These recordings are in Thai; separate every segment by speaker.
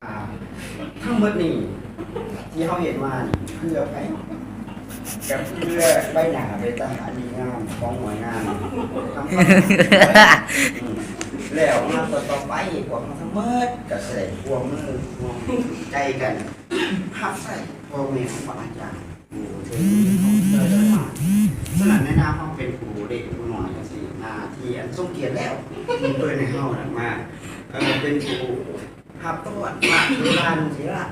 Speaker 1: อ่าทั้งหมดนี่ที่เขาเห็นมานี่เพื่อไปกับเพื่อใบหนาไปตาดีงามของหัวงานทำแล้วมาต่อไปพวกเขาทั้งหมดก็ใส่พวกมือพวกใจกันพักใส่พวกเมย์ของอาจารย์สนั่นในนามเขาเป็นครูเด็กครูหน่อยสินาที่อันทรงเกียรติแล้วมีเปิดในเฮาหนักมากเป็นครูหับต้นมาดูแลเสียละ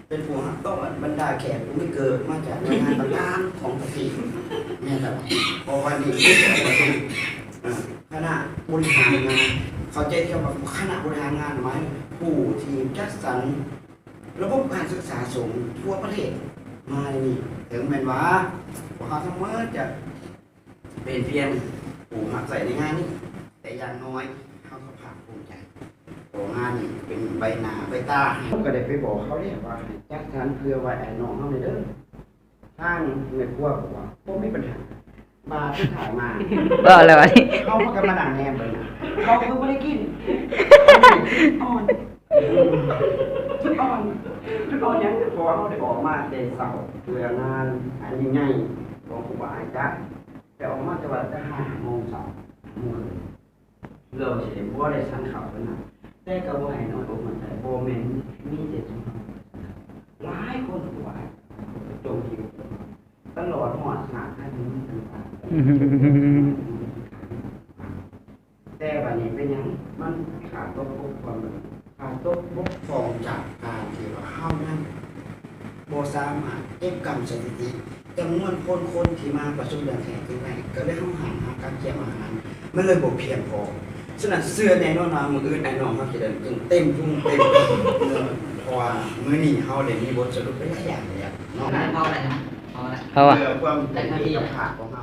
Speaker 1: เป็นผู้หับต้นบรรดาแขกผู้ไม่เกิดมาจากหน่วยงานต่างๆของประเทศเนี่ยแต่พอวันนี้คณะบริหารงานเขาใจที่ว่าคณะบริหารงานหมายผู้ที่จัดสรรระบบการศึกษาสูงทั่วประเทศมาในนี้ถึงแม้ว่าเขาทั้งหมดจะเป็นเพียงผู้หักใส่ในงานนี้แต่อย่างน้อยเขาก็ภาคภูมิใจตัวงานนี่เป็นใบหน้าใบตาก็ได้ไปบอกเขาเรียกว่าจัดสรรเพื่อไว้ไอ้น้องเขาเลยเด้อทางเงินพวกบอกว่าพวกไม่ปัญหามาที่ถ่ายมา
Speaker 2: อะไรวะนี่
Speaker 1: เขาก็กำลังนั่งแนมเลยเขาคือไม่ได้กินอ่อนชุดอ่อนยังพอเขาได้ออกมาเดเสาเพื่องานอันนี้ง่ายของครูบาอาจารย์แต่ออกมาจะว่าจะ5 โมงเช้าเราจะเห็นว่าได้ชั้นข่าวกันนะแต่ก็ว่าให้น้อยอกมันใจโบเมนมีเจ็ดจังหลายคนครูบาโจมตีตลอดหอดหาให้ถึงต่างแต่วันนี้เป็นยังมันขาดตัวพวกความขาดตัวพวกฟองจากการที่ว่าเข้านั้นโบสามารถเก็บกรรมสถิติจำนวนคนที่มาประชุมเรื่องแข่งขึ้นไปก็เลยเข้าหาการเกี่ยมอาหารมันเลยบ่เพียงพอฉะนั้นเสื้อในนอนมืออื่นไอ้น้องเขาจะเดินเต็มทุ่งเต็มเพราะว่ามื้อนี้เขาได้มีบทสรุปไปหลายอย่างเลยเนาะ
Speaker 3: เอาอะไรนะเอาอะไร
Speaker 2: เขาอะ
Speaker 1: เพื่อความเป็นที่ขาดของเขา